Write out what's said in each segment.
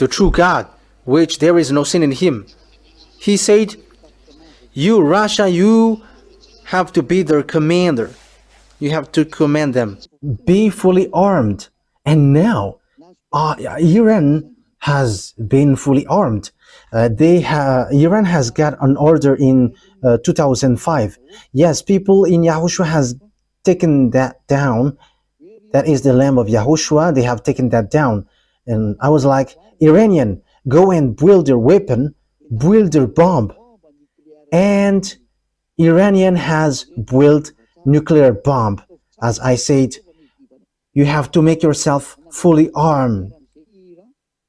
the true God, which there is no sin in him. He said, you, Russia, you have to be their commander. You have to command them. Be fully armed. And now, Iran has been fully armed. Iran has got an order in 2005. Yes, people in YAHOSHUAH has taken that down. That is the Lamb of YAHOSHUAH. They have taken that down. And I was like, Iranian, go and build your weapon, build your bomb. And Iranian has built nuclear bomb. As I said, you have to make yourself fully armed.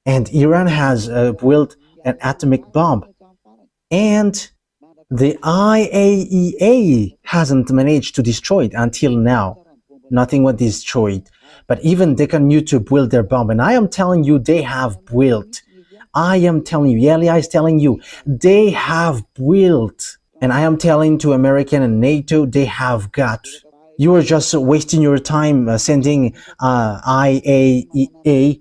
And Iran has built an atomic bomb. And the IAEA hasn't managed to destroy it until now. Nothing was destroyed. But even they continue to build their bomb. And I am telling you, they have built. I am telling you, Elia is telling you, they have built. And I am telling to American and NATO, they have got. You are just wasting your time sending IAEA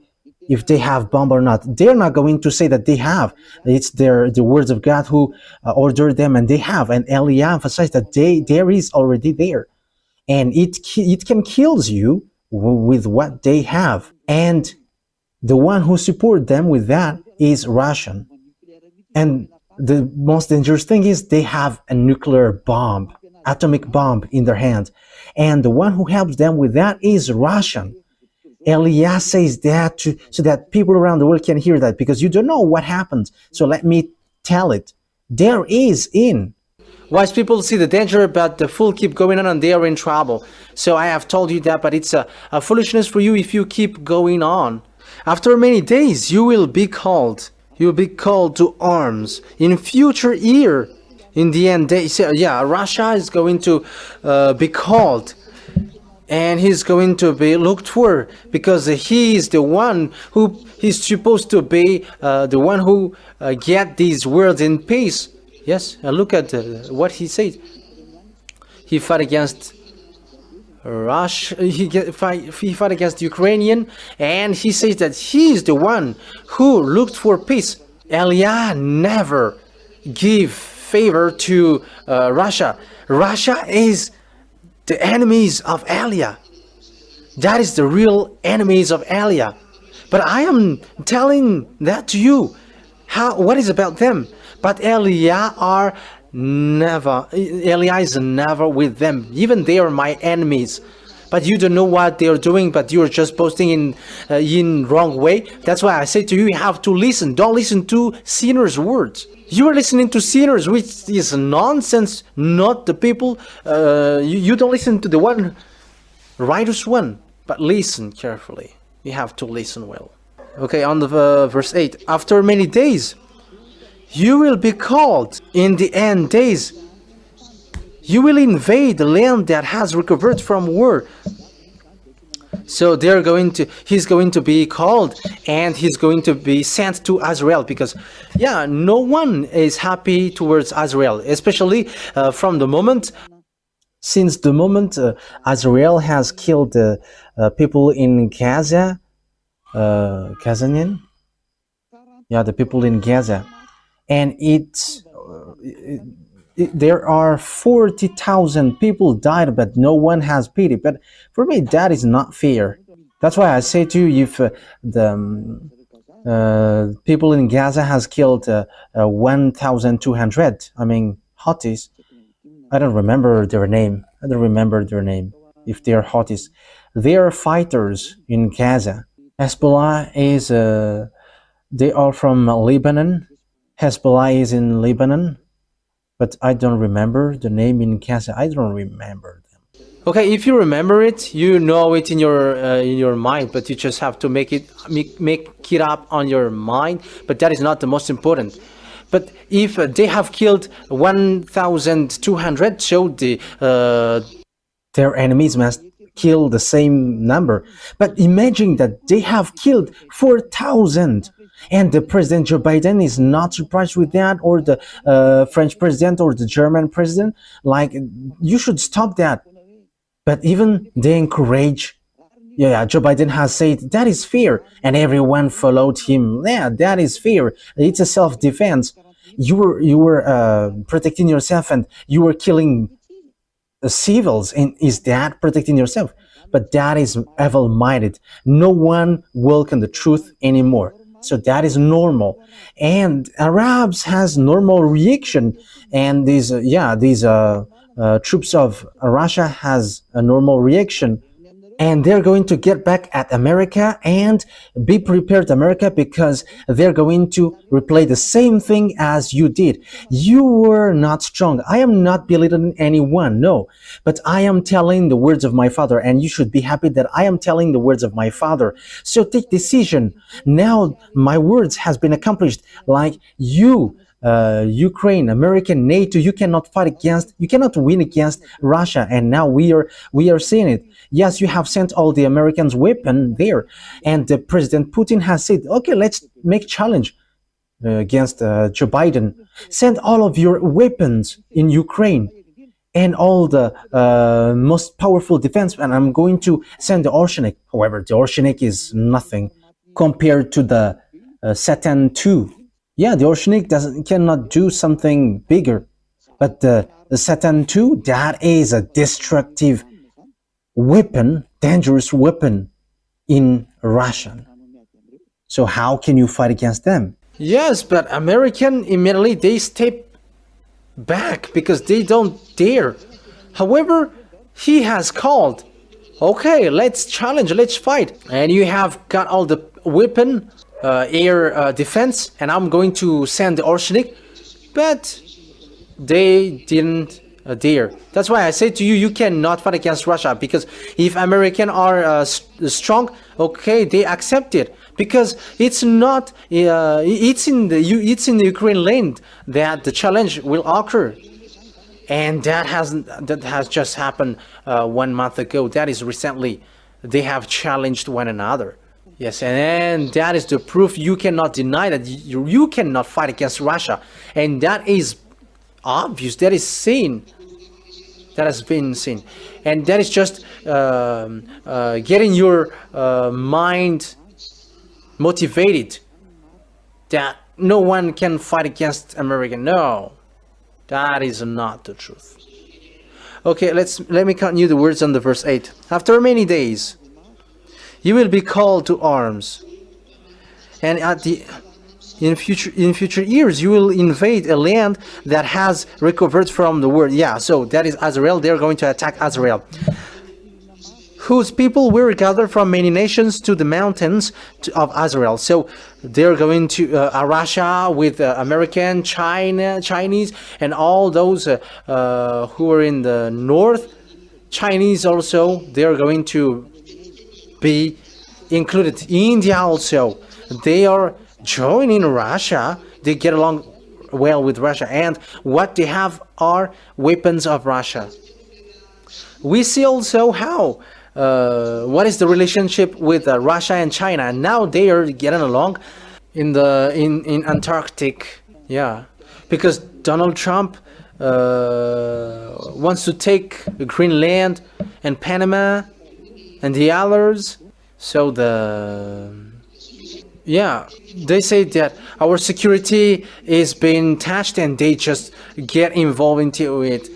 if they have bomb or not. They're not going to say that they have. It's the words of God who ordered them, and they have. And Elia emphasized that there is already there. And it can kill you with what they have. And the one who support them with that is Russian. And the most dangerous thing is they have a nuclear bomb, atomic bomb in their hand. And the one who helps them with that is Russian. Elias says that so that people around the world can hear that, because you don't know what happens. So let me tell it. There is in. Wise people see the danger, but the fool keep going on and they are in trouble. So I have told you that, but it's a foolishness for you if you keep going on. After many days, you will be called. You will be called to arms. In future year, in the end, they say, yeah, Russia is going to be called. And he's going to be looked for, because he is the one who is supposed to be the one who get these worlds in peace. Yes, look at what he said. He fought against Russia. He fought against Ukrainian, and he says that he is the one who looked for peace. Elia never give favor to Russia. Russia is the enemies of Elia. That is the real enemies of Elia. But I am telling that to you. What is about them? But Elia is never with them. Even they are my enemies. But you don't know what they are doing, but you are just posting in wrong way. That's why I say to you, you have to listen. Don't listen to sinners' words. You are listening to sinners, which is nonsense, not the people. You don't listen to the one, righteous one, but listen carefully. You have to listen well. Okay, on the verse 8. After many days, you will be called. In the end days, you will invade the land that has recovered from war. So he's going to be called, and he's going to be sent to Israel, because yeah, no one is happy towards Israel, especially from the moment. Since the moment Israel has killed people in Gaza, Gazanian? Yeah, the people in Gaza. And there are 40,000 people died, but no one has pity. But for me, that is not fair. That's why I say to you, if the people in Gaza has killed 1,200, I mean, Houthis, I don't remember their name. If they are Houthis. They are fighters in Gaza. Hezbollah is, they are from Lebanon. Hezbollah is in Lebanon. But I don't remember the name in Gaza. I don't remember them. Okay, if you remember it, you know it in your mind, but you just have to make it up on your mind. But that is not the most important. But if they have killed 1,200, so their enemies must kill the same number. But imagine that they have killed 4,000. And the President Joe Biden is not surprised with that, or the French president or the German president. Like, you should stop that. But even they encourage Yeah, Joe Biden has said that is fair, and everyone followed him. Yeah, that is fair. It's a self-defense. You were protecting yourself, and you were killing civils, and is that protecting yourself? But that is evil-minded. No one welcome the truth anymore. So that is normal, and Arabs has normal reaction, and these troops of Russia has a normal reaction, and they're going to get back at America, and be prepared, America, because they're going to replay the same thing as you did. You were not strong. I am not belittling anyone, no, but I am telling the words of my father, and you should be happy that I am telling the words of my father. So take decision. Now my words has been accomplished. Like you, Ukraine, American, NATO, you cannot win against Russia, and now we are seeing it. Yes, you have sent all the Americans weapon there, and the President Putin has said, okay, let's make challenge against Joe Biden. Send all of your weapons in Ukraine and all the most powerful defense, and I'm going to send the Orshanik. However, the Orshanik is nothing compared to the Satan 2. Yeah, the Orshanik cannot do something bigger, but the Satan 2, that is a destructive weapon, dangerous weapon in Russia. So how can you fight against them? Yes, but American immediately they step back because they don't dare. However, he has called, okay, let's challenge, let's fight, and you have got all the weapon, air defense, and I'm going to send the Orshanik, but they didn't dare. That's why I say to you, you cannot fight against Russia, because if American are strong, okay, they accept it, because it's not it's in the Ukraine land that the challenge will occur, and that has just happened 1 month ago. That is recently they have challenged one another. Yes, and that is the proof. You cannot deny that you cannot fight against Russia, and that is obvious. That is seen. That has been seen, and that is just getting your mind motivated that no one can fight against America. No, that is not the truth. Okay, let me continue the words on the verse 8. After many days, you will be called to arms, and in future years you will invade a land that has recovered from the war. Yeah, so that is Israel. They're going to attack Israel, whose people were gathered from many nations to the mountains of Israel. So they're going to Russia with American, Chinese, and all those who are in the north. Chinese also, they're going to be included. India also, they are joining Russia. They get along well with Russia, and what they have are weapons of Russia. We see also how what is the relationship with Russia and China, and now they are getting along in Antarctic. Yeah, because Donald Trump wants to take Greenland and Panama and the others. So they say that our security is being touched, and they just get involved into it.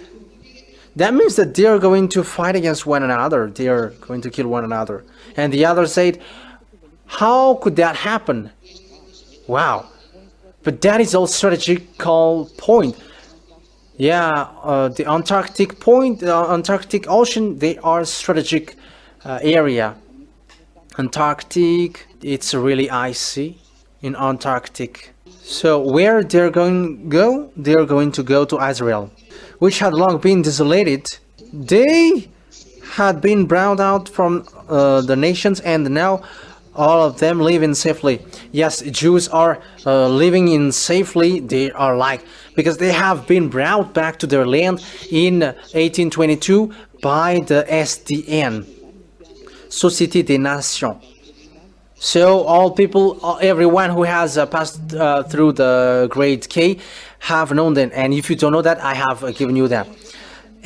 That means that they are going to fight against one another. They are going to kill one another. And the other said, how could that happen? Wow. But that is all strategical point. Yeah, the Antarctic point, the Antarctic Ocean, they are strategic area. Antarctic, it's really icy in Antarctic. So where they're going to go? They're going to go to Israel, which had long been desolated. They had been brought out from the nations, and now all of them live in safely. Yes, Jews are living in safely. They are like, because they have been brought back to their land in 1822 by the SDN, Société des Nations. So all people, everyone who has passed through the grade K have known that. And if you don't know that, I have given you that.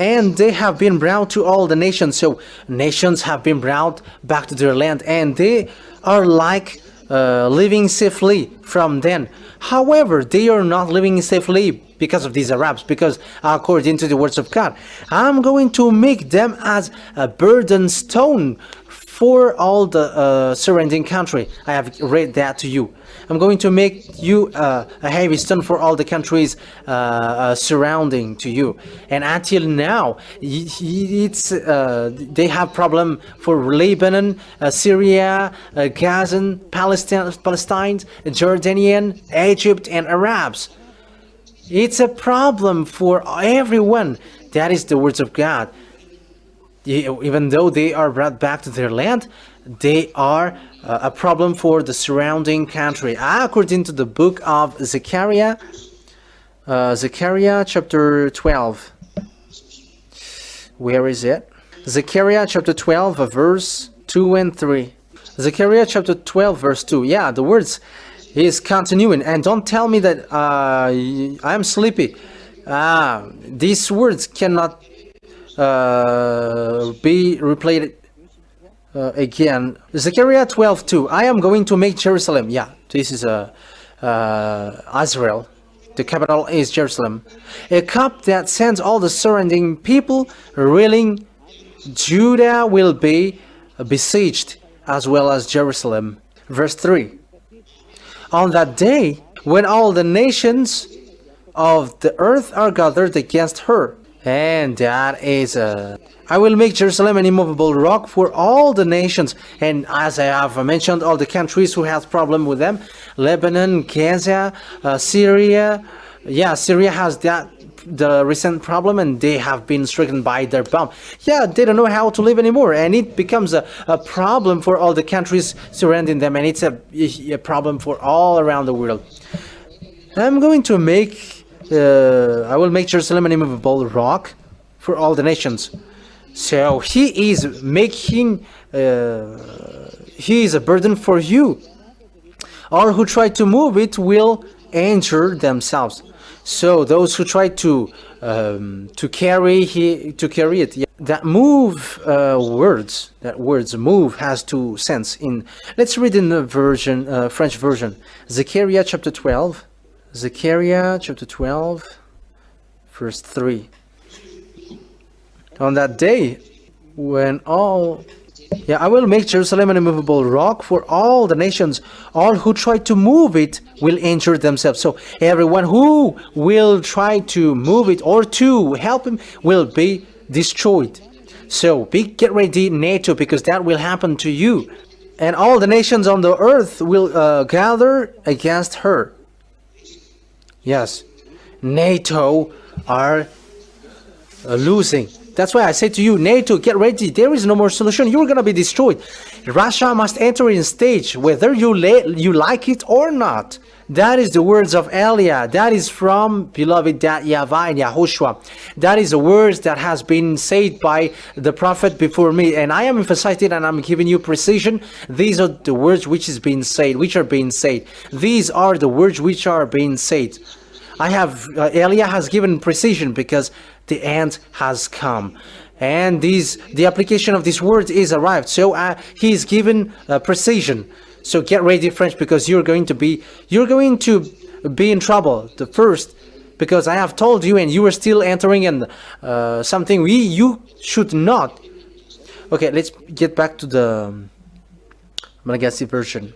and they have been brought to all the nations. So nations have been brought back to their land, and they are like living safely from then. However, they are not living safely because of these Arabs, because according to the words of God, I'm going to make them as a burden stone for all the surrounding country. I have read that to you. I'm going to make you a heavy stone for all the countries surrounding to you. And until now, they have problem for Lebanon, Syria, Gaza, Palestine, Jordanian, Egypt, and Arabs. It's a problem for everyone. That is the words of God. Even though they are brought back to their land, they are a problem for the surrounding country. According to the book of Zechariah, Zechariah chapter 12. Where is it? Zechariah chapter 12, verse 2 and 3. Zechariah chapter 12, verse 2. Yeah, the words is continuing. And don't tell me that I'm sleepy. These words cannot be replayed again. Zechariah 12:2. I am going to make Jerusalem. Yeah, this is Israel. The capital is Jerusalem. A cup that sends all the surrounding people reeling. Judah will be besieged as well as Jerusalem. Verse 3. On that day, when all the nations of the earth are gathered against her, and that is I will make Jerusalem an immovable rock for all the nations. And as I have mentioned, all the countries who have problem with them, Lebanon, Gaza, Syria. Yeah, Syria has the recent problem, and they have been stricken by their bomb. Yeah, they don't know how to live anymore, and it becomes a problem for all the countries surrounding them, and it's a problem for all around the world. I'm going to make I will make Jerusalem an immovable rock for all the nations. So he is making he is a burden for you. All who try to move it will injure themselves. So those who try to carry it, yeah, that words move has two sense. Let's read in the French version. Zechariah chapter 12. Zechariah chapter 12, verse 3. On that day, when I will make Jerusalem an immovable rock for all the nations. All who try to move it will injure themselves. So everyone who will try to move it or to help him will be destroyed. So get ready, NATO, because that will happen to you. And all the nations on the earth will gather against her. Yes, NATO are losing. That's why I say to you, NATO, get ready. There is no more solution. You're going to be destroyed. Russia must enter in stage, whether you like it or not. That is the words of Elia. That is from beloved YAHVAH and YAHOSHUAH. That is the words that has been said by the prophet before me. And I am emphasizing and I'm giving you precision. These are the words which are being said. These are the words which are being said. Elia has given precision because the end has come. And the application of this word is arrived. So he is given precision. So get ready, French, because you're going to be in trouble. The first, because I have told you, and you are still entering in something you should not. Okay, let's get back to the Malagasy version.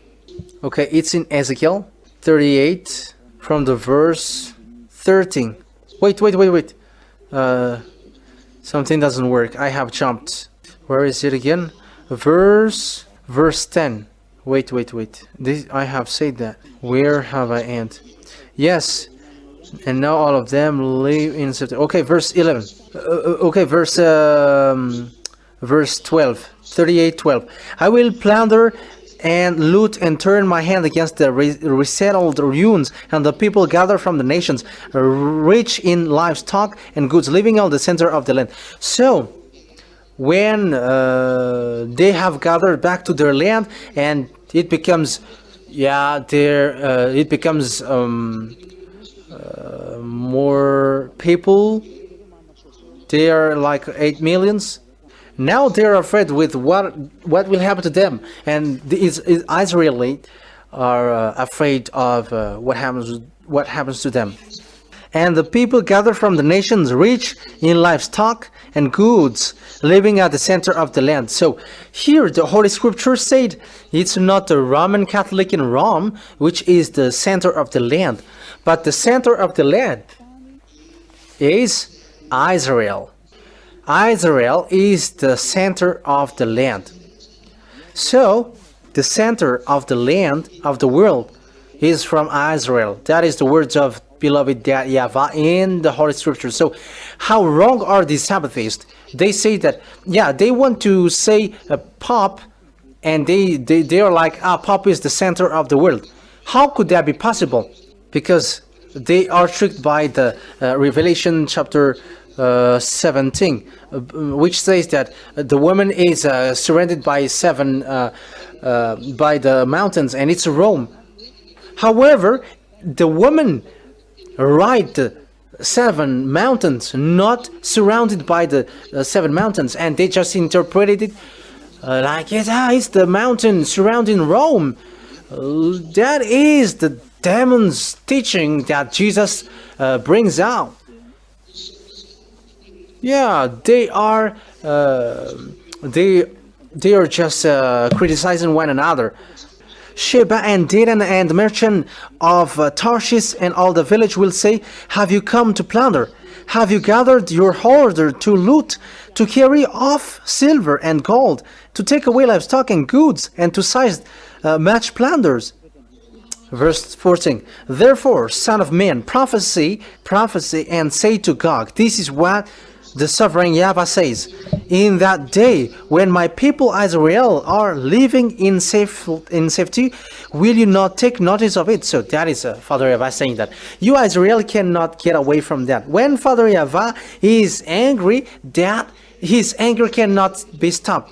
Okay, it's in Ezekiel 38 from the verse 13. Wait. Something doesn't work. I have jumped. Where is it again? Verse 10. Wait. I have said that. Where have I ended? Yes. And now all of them live in September. Okay, verse 11. Verse 12. 38:12. I will plunder and loot and turn my hand against the resettled ruins and the people gathered from the nations, rich in livestock and goods, living on the center of the land. So when they have gathered back to their land, and it becomes more people, They are like 8 millions. Now they're afraid with what will happen to them, and the Israeli are afraid of what happens to them. And the people gathered from the nations, rich in livestock and goods, living at the center of the land. So here the Holy Scripture said it's not the Roman Catholic in Rome, which is the center of the land, but the center of the land is Israel. Israel is the center of the land. So the center of the land of the world is from Israel. That is the words of beloved Dad YAHVAH in the Holy Scripture. So how wrong are these Sabbathists? They say that, yeah, they want to say a Pope, and they are like, Pope is the center of the world. How could that be possible? Because they are tricked by the Revelation chapter 17, which says that the woman is surrounded by by the mountains, and it's Rome. However, the woman ride the 7 mountains, not surrounded by the 7 mountains, and they just interpreted it like it's the mountain surrounding Rome. That is the demon's teaching that Jesus brings out. Yeah, they are just criticizing one another. Sheba and Dedan and the merchant of Tarshish and all the village will say, have you come to plunder? Have you gathered your hoarder to loot, to carry off silver and gold, to take away livestock and goods, and to seize much plunders? Verse 14, therefore, son of man, prophesy, and say to Gog, this is what the sovereign YAHVAH says, in that day when my people Israel are living in safety, will you not take notice of it? So that is Father YAHVAH saying that you Israel cannot get away from that. When Father YAHVAH is angry, that his anger cannot be stopped.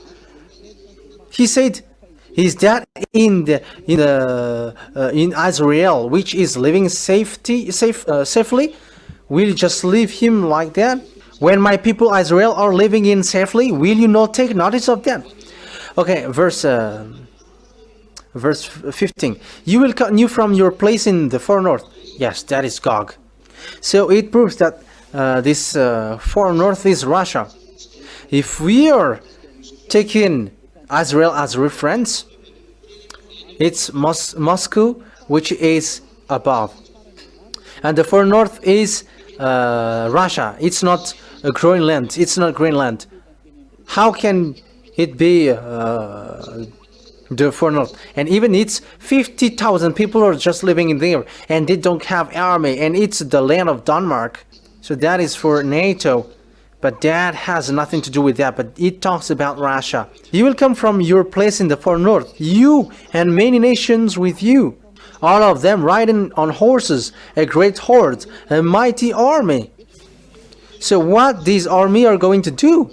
He said, is that in Israel, which is living safely, will you just leave him like that? When my people Israel are living in safely, will you not take notice of that? Okay, verse 15. You will cut you from your place in the far north. Yes, that is Gog. So it proves that this far north is Russia. If we are taking Israel as reference, it's Moscow, which is above. And the far north is Russia. It's not Greenland. It's not Greenland. How can it be the far north? And even it's 50,000 people are just living in there, and they don't have army, and it's the land of Denmark. So that is for NATO. But that has nothing to do with that, but it talks about Russia. You will come from your place in the far north, you and many nations with you, all of them riding on horses, a great horde, a mighty army. So what these army are going to do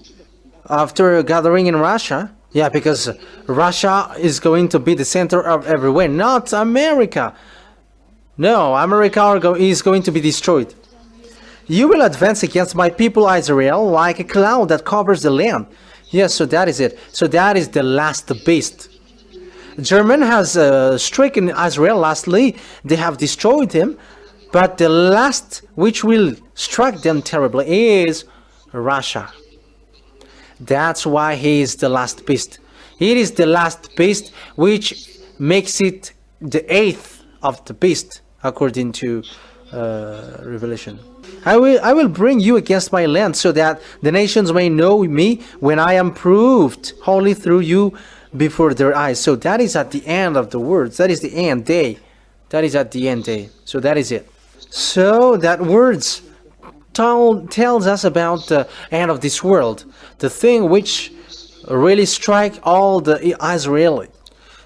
after gathering in Russia? Yeah, because Russia is going to be the center of everywhere, not America. No, America is going to be destroyed. You will advance against my people Israel like a cloud that covers the land. Yes, so that is it. So that is the last beast. German has stricken Israel lastly. They have destroyed him. But the last which will strike them terribly is Russia. That's why he is the last beast. It is the last beast which makes it the 8th of the beast according to Revelation. I will bring you against my land so that the nations may know me when I am proved holy through you before their eyes. So that is at the end of the words. That is the end day. That is at the end day. So that is it. So that words tells us about the end of this world, the thing which really strike all the Israeli.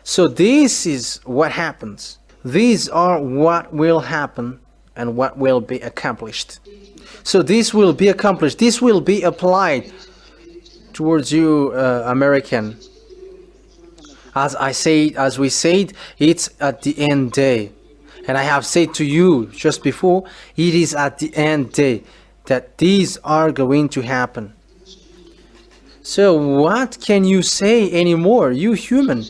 So this is what happens. These are what will happen and what will be accomplished. So this will be accomplished. This will be applied towards you, American. As we said, it's at the end day. And I have said to you just before, it is at the end day. that these are going to happen. So what can you say anymore, you human?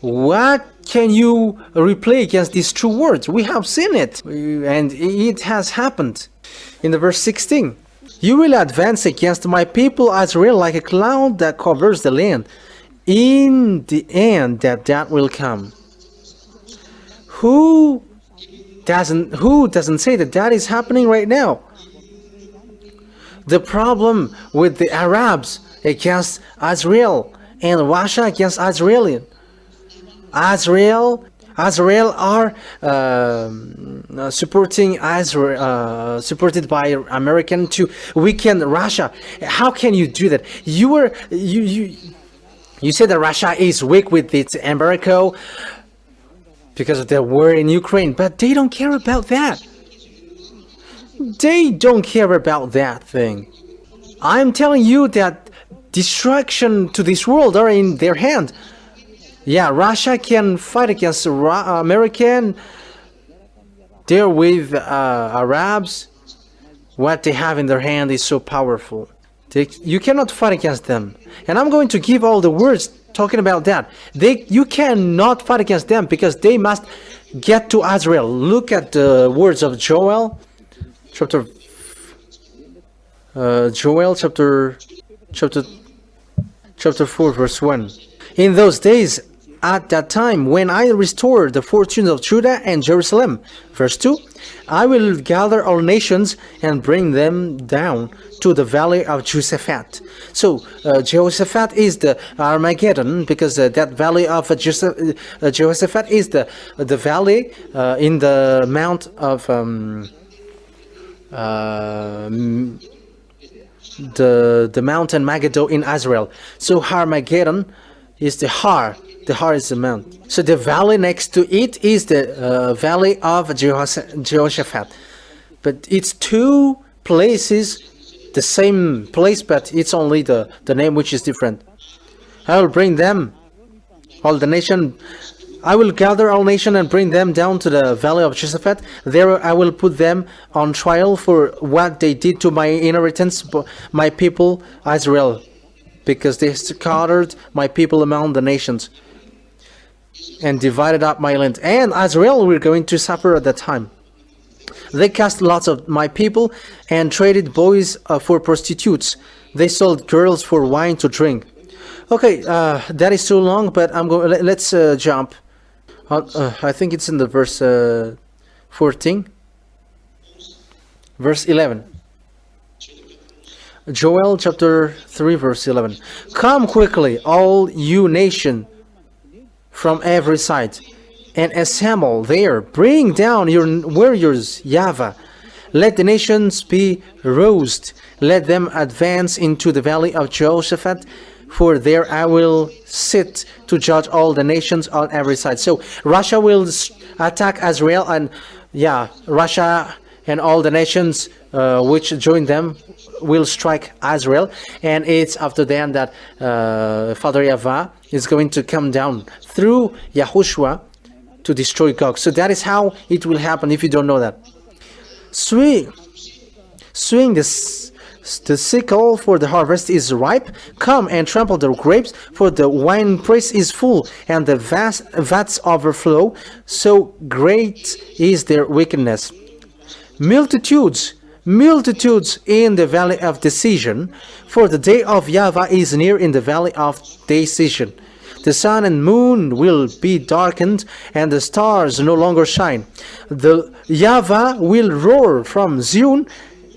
What can you replay against these true words? We have seen it, and it has happened. In the verse 16, you will advance against my people Israel like a cloud that covers the land. In the end, that will come. Who doesn't say that is happening right now? The problem with the Arabs against Israel and Russia against Israel are supporting Israel, supported by American to weaken Russia. How can you do that? You said that Russia is weak with its embargo because of the war in Ukraine, but they don't care about that. They don't care about that thing. I'm telling you that destruction to this world are in their hand. Yeah, Russia can fight against American. They're with Arabs. What they have in their hand is so powerful. You cannot fight against them. And I'm going to give all the words talking about that. You cannot fight against them because they must get to Israel. Look at the words of Joel chapter 4 verse 1. In those days, at that time, when I restore the fortunes of Judah and Jerusalem, verse 2, I will gather all nations and bring them down to the valley of Jehoshaphat. So Jehoshaphat is the Armageddon, because that valley of Jehoshaphat is the valley in the mount of the mountain Megiddo in Israel. So Armageddon is the Har. The Har is the mount. So the valley next to it is the valley of Jehoshaphat. But it's two places, the same place, but it's only the name which is different. I will bring them, all the nation. I will gather all nations and bring them down to the valley of Jehoshaphat. There I will put them on trial for what they did to my inheritance, my people Israel, because they scattered my people among the nations and divided up my land. And Israel were going to suffer at that time. They cast lots of my people and traded boys for prostitutes. They sold girls for wine to drink. Okay, that is too long, but let's jump. I think it's in the verse 14. Verse 11. Joel chapter 3 verse 11. Come quickly, all you nation from every side, and assemble there. Bring down your warriors, YAHVAH. Let the nations be roused. Let them advance into the valley of Jehoshaphat, for there I will sit to judge all the nations on every side. So Russia will attack Israel, and Russia and all the nations which join them will strike Israel. And it's after then that Father YAHVAH is going to come down through YAHOSHUAH to destroy Gog. So that is how it will happen, if you don't know that. Swing the sickle, for the harvest is ripe. Come and trample the grapes, for the winepress is full, and the vats overflow. So great is their wickedness. Multitudes in the valley of decision, for the day of YAHVAH is near in the valley of decision. The sun and moon will be darkened, and the stars no longer shine. The YAHVAH will roar from Zion,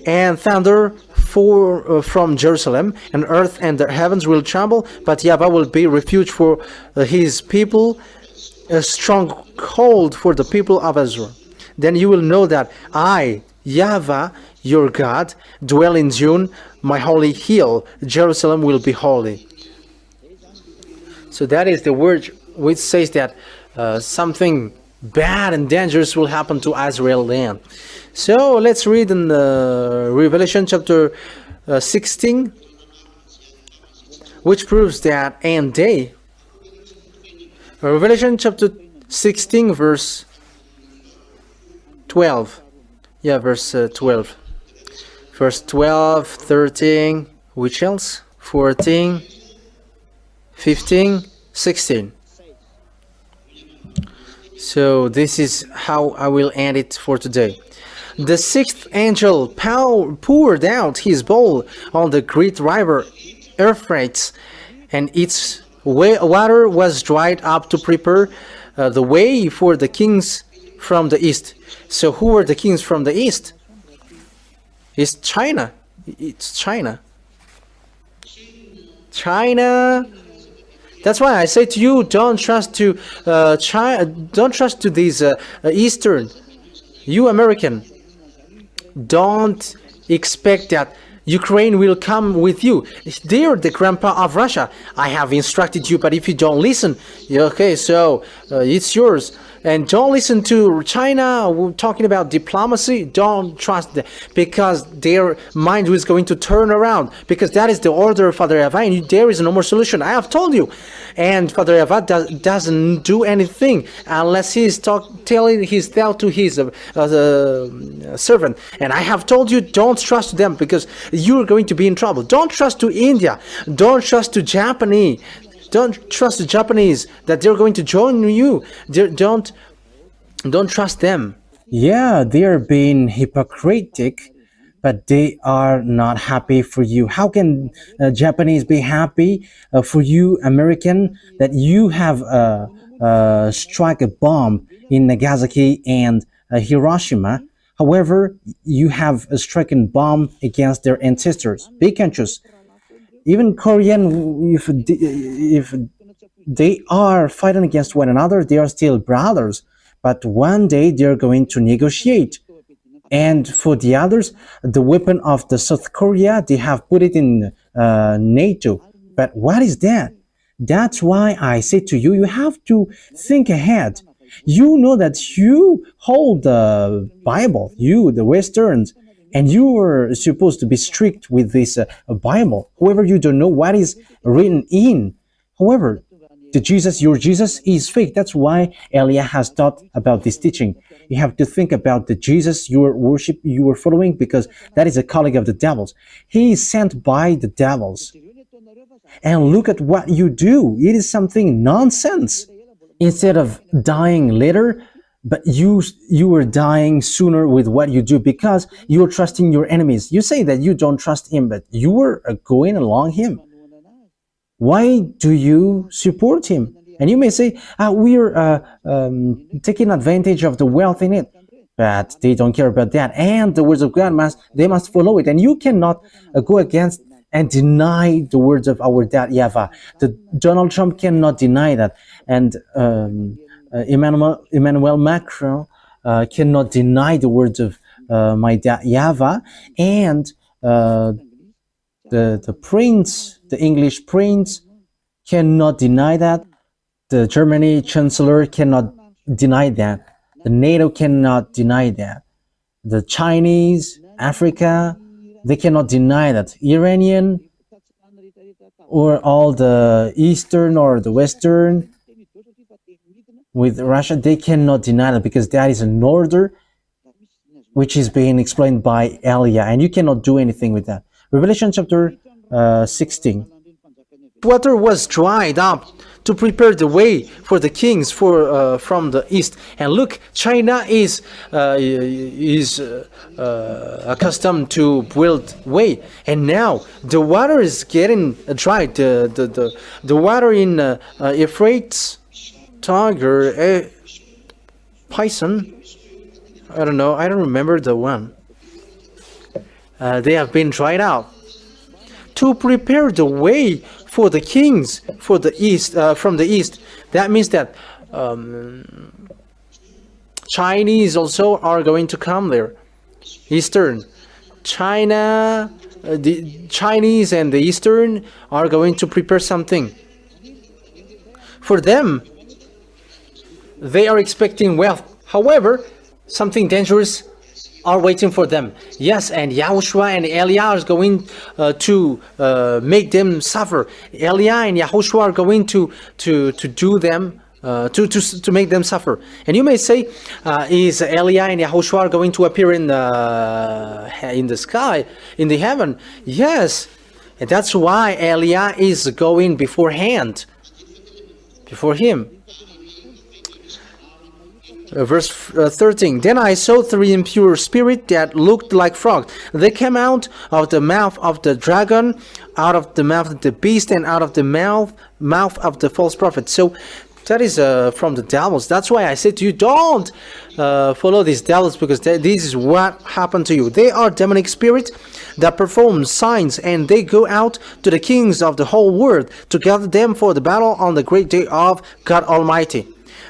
and thunder from Jerusalem, and earth and the heavens will tremble, but YAHVAH will be refuge for his people, a stronghold for the people of Israel. Then you will know that I, YAHVAH, your God, dwell in Zion, my holy hill. Jerusalem will be holy. So that is the word which says that something bad and dangerous will happen to Israel land. So let's read in Revelation chapter 16, which proves that and they. Revelation chapter 16 verse 12. Yeah, verse 12. Verse 12, 13, which else? 14, 15, 16. So this is how I will end it for today. The sixth angel poured out his bowl on the great river Euphrates, and its water was dried up to prepare the way for the kings from the east. So who were the kings from the east? It's China. It's China. China. That's why I say to you, don't trust to China. Don't trust to these Eastern. You American, don't expect that Ukraine will come with you. They're the grandpa of Russia. I have instructed you, but if you don't listen, okay, so it's yours. And don't listen to China talking about diplomacy. Don't trust them, because their mind is going to turn around, because that is the order of Father YAHVAH, and there is no more solution. I have told you. And Father YAHVAH doesn't do anything unless he is telling his thought to his servant. And I have told you, don't trust them, because you're going to be in trouble. Don't trust to India. Don't trust to Japanese. Don't trust the Japanese that they're going to join you. Don't trust them. Yeah, they are being hypocritic, but they are not happy for you. How can Japanese be happy for you, American, that you have struck a bomb in Nagasaki and Hiroshima? However, you have struck a bomb against their ancestors. Be conscious. Even Korean, if they are fighting against one another, they are still brothers. But one day they are going to negotiate. And for the others, the weapon of the South Korea, they have put it in NATO. But what is that? That's why I say to you, you have to think ahead. You know that you hold the Bible, you, the Westerns, and you are supposed to be strict with this Bible. However, you don't know what is written in. However, your Jesus is fake. That's why Elia has taught about this teaching. You have to think about the Jesus you are following, because that is a colleague of the devils. He is sent by the devils. And look at what you do. It is something nonsense. Instead of dying later, but you are dying sooner with what you do, because you are trusting your enemies. You say that you don't trust him, but you are going along him. Why do you support him? And you may say, we are taking advantage of the wealth in it. But they don't care about that. And the words of God they must follow it. And you cannot go against and deny the words of our dad YAHVAH. Donald Trump cannot deny that. And Emmanuel Macron cannot deny the words of my dad YAHVAH. And the prince, the English prince, cannot deny that. The Germany chancellor cannot deny that. The NATO cannot deny that. The Chinese, Africa, they cannot deny that. Iranian, or all the Eastern or the Western with Russia, they cannot deny that, because that is an order which is being explained by Elia, and you cannot do anything with that. Revelation chapter 16. Water was dried up to prepare the way for the kings from the east. And look, China is accustomed to build way, and now the water is getting dried. The water in Euphrates, Tiger, Python. I don't know. I don't remember the one. They have been dried out to prepare the way for the kings for the east, from the east. That means that Chinese also are going to come there. Eastern China, the Chinese and the Eastern are going to prepare something for them. They are expecting wealth. However, something dangerous are waiting for them. Yes, and YAHOSHUAH and Elia is going to make them suffer. Elia and YAHOSHUAH are going to do them to make them suffer. And you may say, is Eliah and Yahushua going to appear in the sky, in the heaven? Yes, and that's why Eliah is going beforehand, before him. Verse 13. Then I saw three impure spirits that looked like frogs. They came out of the mouth of the dragon, out of the mouth of the beast, and out of the mouth of the false prophet. So that is from the devils. That's why I said to you, don't follow these devils, because this is what happened to you. They are demonic spirits that perform signs, and they go out to the kings of the whole world to gather them for the battle on the great day of God Almighty.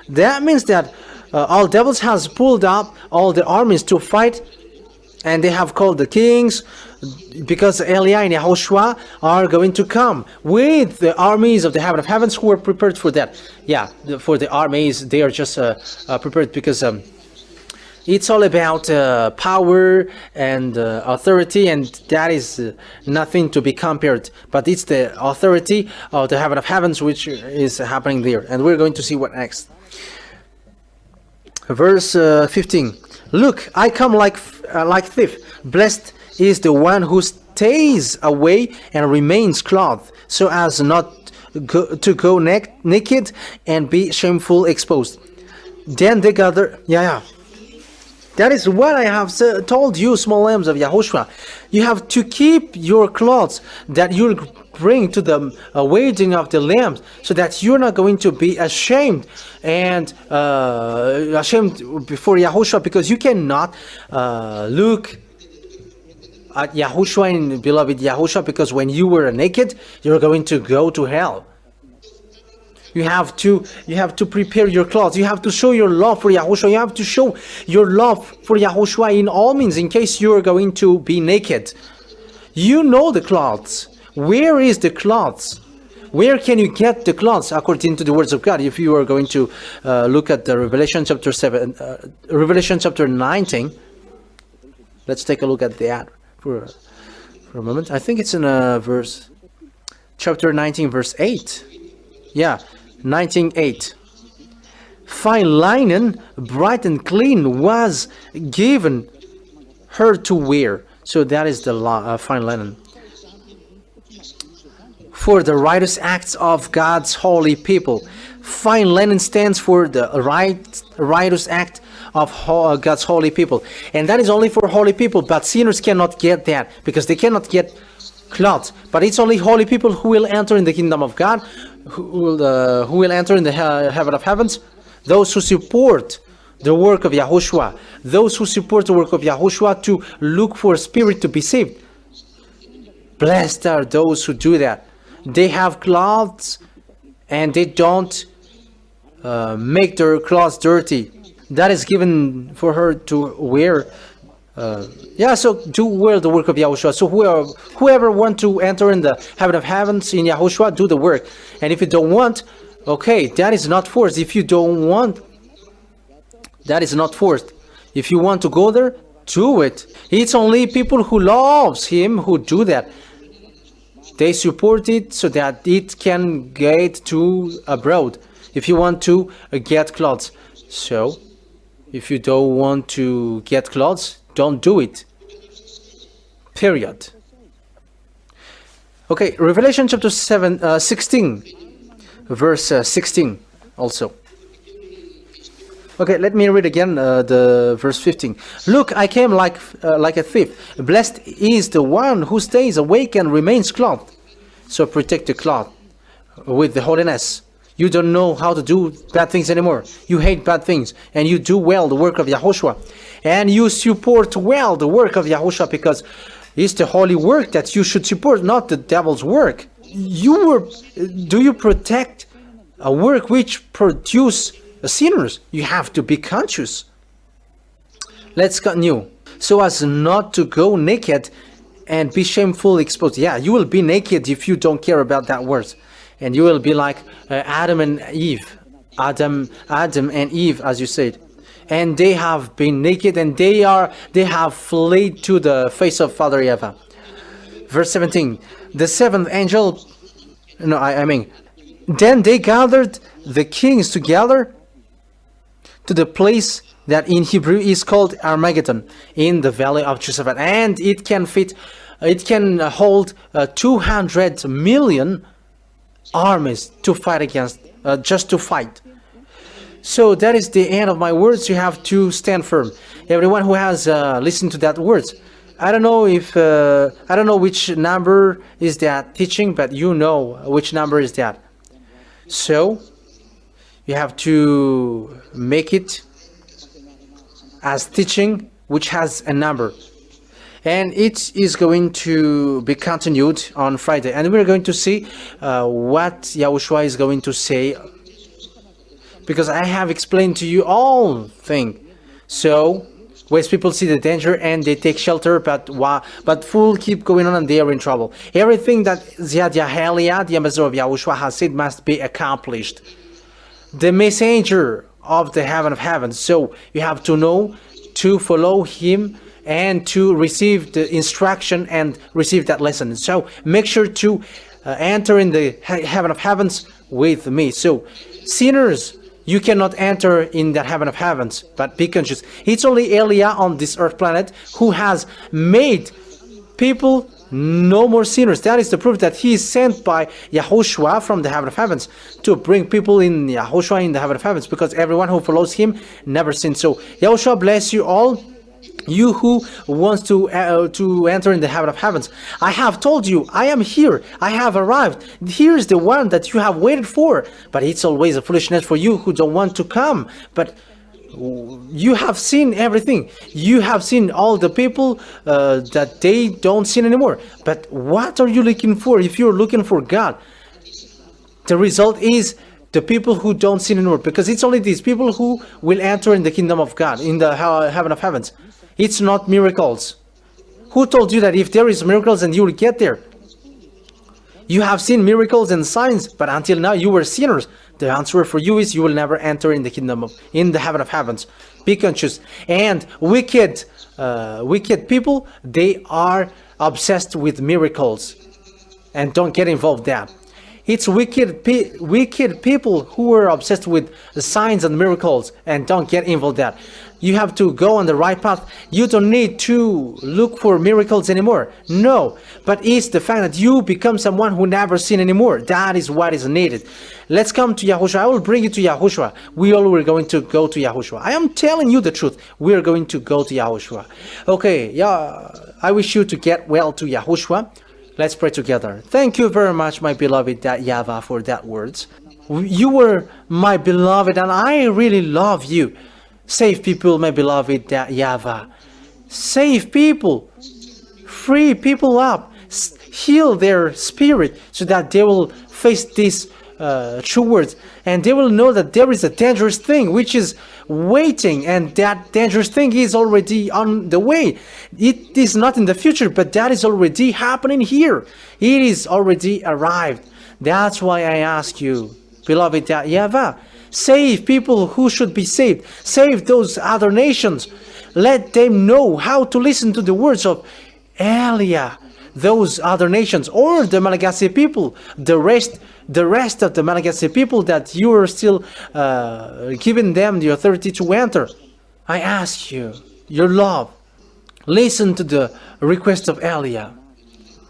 That means that all devils has pulled up all the armies to fight, and they have called the kings, because Eliah and Yahushua are going to come with the armies of the heaven of heavens who are prepared for that. Yeah, for the armies, they are just prepared, because it's all about power and authority, and that is nothing to be compared. But it's the authority of the heaven of heavens which is happening there, and we're going to see what next. Verse 15. Look, I come like thief. Blessed is the one who stays away and remains clothed, so as not to go naked and be shameful exposed. Then they gather. That is what I have told you, small lambs of Yahushua. You have to keep your clothes that you'll bring to the wedding of the lambs, so that you're not going to be ashamed and ashamed before Yahushua, because you cannot look at Yahushua and beloved Yahushua, because when you were naked, you're going to go to hell. You have to prepare your clothes. You have to show your love for Yahushua. You have to show your love for Yahushua in all means, in case you are going to be naked. You know the clothes. Where is the clothes? Where can you get the clothes according to the words of God? If you are going to look at the Revelation chapter 7, Revelation chapter 19, let's take a look at that for a moment. I think it's in chapter 19, verse 8. Yeah, 19:8. Fine linen, bright and clean, was given her to wear. So that is the fine linen. For the righteous acts of God's holy people. Fine linen stands for the righteous act of God's holy people. And that is only for holy people, but sinners cannot get that, because they cannot get clothes. But it's only holy people who will enter in the kingdom of God, who will enter in the heaven of heavens. Those who support the work of Yahushua, those who support the work of Yahushua to look for a spirit to be saved. Blessed are those who do that. They have clothes and they don't make their clothes dirty. That is given for her to wear. So do wear the work of Yahushua. So whoever want to enter in the heaven of heavens in Yahushua, do the work. And if you don't want, okay, that is not forced. If you don't want, that is not forced. If you want to go there, do it. It's only people who loves him who do that. They support it so that it can get to abroad. If you want to get clothes. So if you don't want to get clothes, don't do it. Period. Okay, Revelation chapter 16, verse 16 also. Okay, let me read again the verse 15. Look, I came like a thief. Blessed is the one who stays awake and remains clothed. So protect the cloth with the holiness. You don't know how to do bad things anymore. You hate bad things, and you do well the work of Yahushua. And you support well the work of Yahushua, because it's the holy work that you should support, not the devil's work. Do you protect a work which produce sinners? You have to be conscious. Let's continue. So as not to go naked and be shamefully exposed. Yeah, you will be naked if you don't care about that word. And you will be like Adam and Eve. Adam and Eve, as you said. And they have been naked, and they have fled to the face of Father YAHVAH. Verse 17. The seventh angel, then they gathered the kings together to the place that in Hebrew is called Armageddon, in the valley of Josaphat, and it can hold 200 million armies to fight against, just to fight. So that is the end of my words. You have to stand firm. Everyone who has listened to that words, I don't know which number is that teaching, but you know which number is that. So you have to make it as teaching which has a number, and it is going to be continued on Friday, and we're going to see what Yahushua is going to say, because I have explained to you all things. So where people see the danger and they take shelter, but fool keep going on and they are in trouble. Everything that Elia, the ambassador of Yahushua, has said must be accomplished. The messenger of the heaven of heavens. So you have to know to follow him and to receive the instruction and receive that lesson. So make sure to enter in the heaven of heavens with me. So sinners, you cannot enter in that heaven of heavens, but be conscious. It's only Elia on this earth planet who has made people no more sinners. That is the proof that he is sent by YAHOSHUAH from the heaven of heavens to bring people in YAHOSHUAH in the heaven of heavens, because everyone who follows him never sins. So YAHOSHUAH bless you all. You who wants to enter in the heaven of heavens, I have told you, I am here, I have arrived. Here is the one that you have waited for. But it's always a foolishness for you who don't want to come. But you have seen everything. You have seen all the people that they don't sin anymore. But what are you looking for? If you're looking for God, the result is the people who don't sin anymore, because it's only these people who will enter in the kingdom of God, in the heaven of heavens. It's not miracles. Who told you that if there is miracles and you will get there? You have seen miracles and signs, but until now you were sinners. The answer for you is you will never enter in the in the heaven of heavens. Be conscious. And wicked people, they are obsessed with miracles, and don't get involved in that. It's wicked people who are obsessed with the signs and miracles, and don't get involved in that. You have to go on the right path. You don't need to look for miracles anymore. No, but it's the fact that you become someone who never sin anymore. That is what is needed. Let's come to YAHOSHUAH. I will bring you to YAHOSHUAH. We all are going to go to YAHOSHUAH. I am telling you the truth. We are going to go to YAHOSHUAH. Okay, yeah, I wish you to get well to YAHOSHUAH. Let's pray together. Thank you very much, my beloved YAHVAH, for that words. You were my beloved, and I really love you. Save people, my beloved YAHVAH. Save people. Free people up. Heal their spirit so that they will face these true words. And they will know that there is a dangerous thing which is waiting. And that dangerous thing is already on the way. It is not in the future, but that is already happening here. It is already arrived. That's why I ask you, beloved YAHVAH, save people who should be saved. Save those other nations. Let them know how to listen to the words of Elia. Those other nations, or the Malagasy people, the rest of the Malagasy people that you are still giving them the authority to enter. I ask you, your love, listen to the request of Elia.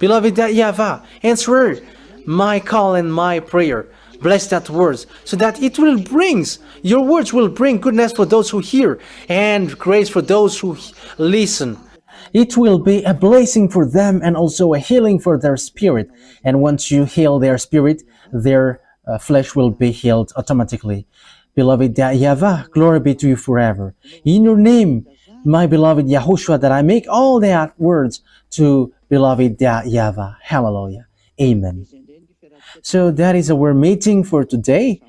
Beloved YAHVAH, answer my call and my prayer. Bless that words, so that it will your words will bring goodness for those who hear and grace for those who listen. It will be a blessing for them and also a healing for their spirit. And once you heal their spirit, their flesh will be healed automatically. Beloved YAHVAH, glory be to you forever. In your name, my beloved YAHOSHUAH, that I make all that words to beloved YAHVAH. Hallelujah. Amen. So that is our meeting for today.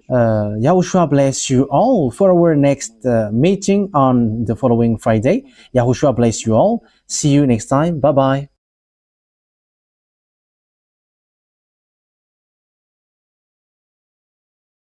YAHOSHUAH bless you all for our next meeting on the following Friday. YAHOSHUAH bless you all. See you next time. Bye-bye.